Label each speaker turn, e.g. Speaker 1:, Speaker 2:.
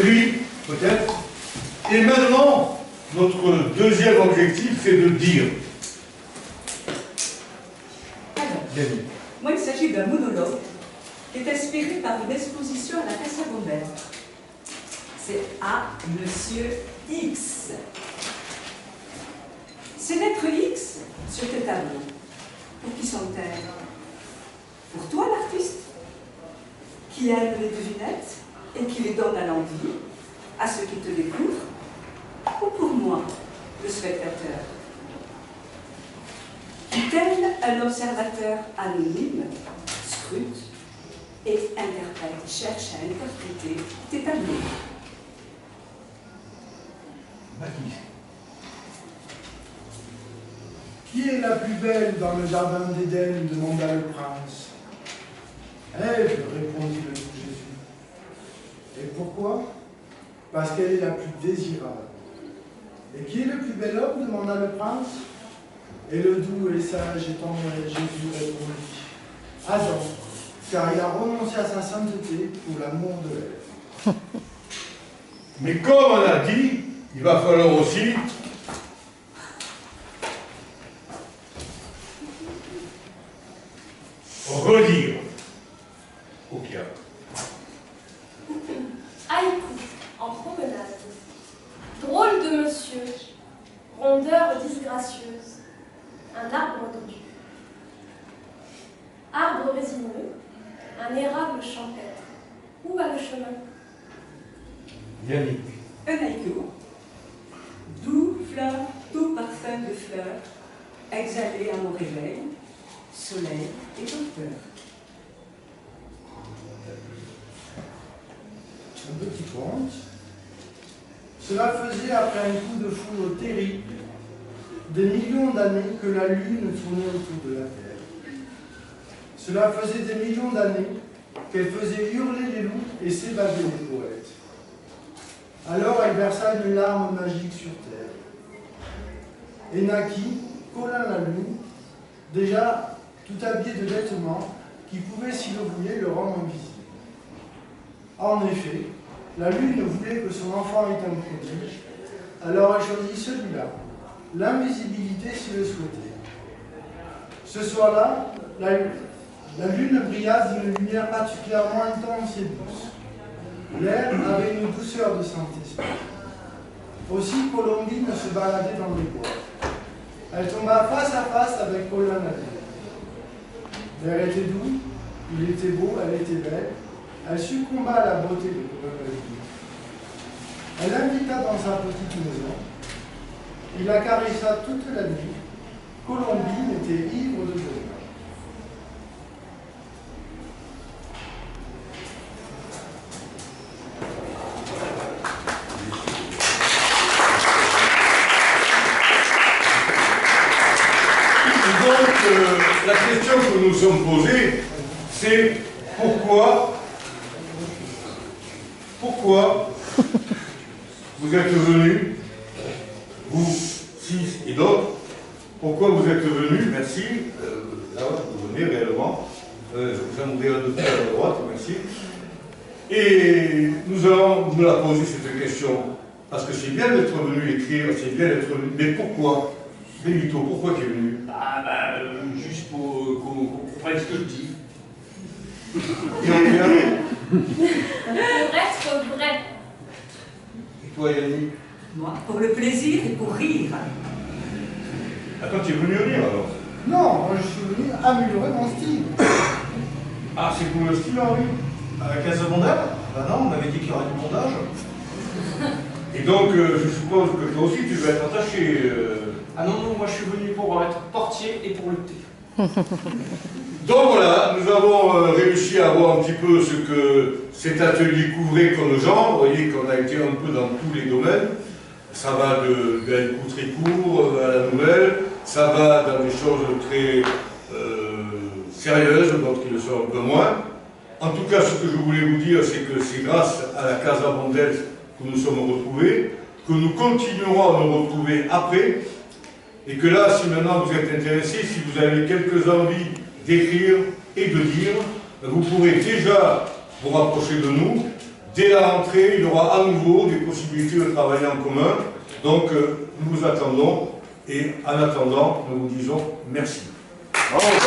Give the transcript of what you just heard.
Speaker 1: Oui, peut-être. Et maintenant, notre deuxième objectif, c'est de dire.
Speaker 2: Alors, moi, il s'agit d'un monologue qui est inspiré par une exposition à la Casa Bombel. C'est à Monsieur X. Ces lettres X sur tes tableaux, pour qui sont-elles? Pour toi, l'artiste, qui aime les devinettes et qui les donne à l'envie, à ceux qui te découvrent, ou pour moi, le spectateur, qui tel un observateur anonyme, scrute et interprète, cherche à interpréter tes tableaux.
Speaker 1: Magnifique.
Speaker 3: Qui est la plus belle dans le jardin d'Éden demanda le prince. Ève, répondit le doux Jésus. Et pourquoi? Parce qu'elle est la plus désirable. Et qui est le plus bel homme demanda le prince. Et le doux et sage et tendre Jésus répondit. Adam, car il a renoncé à sa sainteté pour l'amour de Ève.
Speaker 1: Mais comme on a dit, il va falloir aussi relire au piano.
Speaker 4: Haïku, en promenade. Drôle de monsieur, rondeur disgracieuse, un arbre dodu. Arbre résineux, un érable champêtre. Où va le chemin?
Speaker 1: Yannick.
Speaker 2: Un haïku, doux fleur, doux parfum de fleurs, exhalé à mon réveil, soleil et docteur.
Speaker 3: Un petit conte. Cela faisait, après un coup de foudre terrible, des millions d'années que la lune tournait autour de la Terre. Cela faisait des millions d'années qu'elle faisait hurler les loups et s'évader les poètes. Alors elle versa une larme magique sur terre. Et naquit, Colin la lune, déjà tout habillé de vêtements qui pouvaient, s'il le voulait, le rendre invisible. En effet, la lune voulait que son enfant ait un prodige, alors elle choisit celui-là, l'invisibilité s'il le souhaitait. Ce soir-là, la lune brilla d'une lumière particulièrement intense et douce. L'air avait une douceur de Saint-Esprit. Aussi Colombine se baladait dans les bois. Elle tomba face à face avec Colin la lune. L'air était doux, il était beau, elle était belle. Elle succomba à la beauté de Colin la lune. Elle l'invita dans sa petite maison. Il la caressa toute la nuit. Colombine était ivre de bonheur.
Speaker 1: La question que nous sommes posée, c'est pourquoi vous êtes venus, vous, 6 et d'autres, pourquoi vous êtes venus, merci, là vous venez réellement, je vous aimerais de faire à droite, merci, et nous allons nous la poser cette question, parce que c'est bien d'être venu écrire, c'est bien d'être venu, mais pourquoi? Benito, pourquoi tu es venu?
Speaker 5: Juste pour qu'on comprenne ce que je dis.
Speaker 1: Et on vient.
Speaker 4: Pour être vrai.
Speaker 1: Et toi, Yannick?
Speaker 2: Moi, pour le plaisir et pour rire.
Speaker 1: Attends, tu es venu rire alors?
Speaker 3: Non, moi je suis venu améliorer mon style.
Speaker 1: Ah, c'est pour le style, Henri?
Speaker 5: À la Casa Bondel? Bah non, on m'avait dit qu'il y aurait du montage.
Speaker 1: Et donc, je suppose que toi aussi, tu vas être attaché.
Speaker 5: Ah non, non, moi je suis venu pour être portier et pour lutter.
Speaker 1: Donc voilà, nous avons réussi à voir un petit peu ce que cet atelier couvrait comme genre. Vous voyez qu'on a été un peu dans tous les domaines. Ça va de l'haïku très court à la nouvelle. Ça va dans des choses très sérieuses, d'autres qui le sont un peu moins. En tout cas, ce que je voulais vous dire, c'est que c'est grâce à la Casa Bondel que nous sommes retrouvés, que nous continuerons à nous retrouver après, et que là, si maintenant vous êtes intéressé, si vous avez quelques envies d'écrire et de dire, vous pourrez déjà vous rapprocher de nous, dès la rentrée, il y aura à nouveau des possibilités de travailler en commun. Donc, nous vous attendons et en attendant, nous vous disons merci.
Speaker 6: Bravo.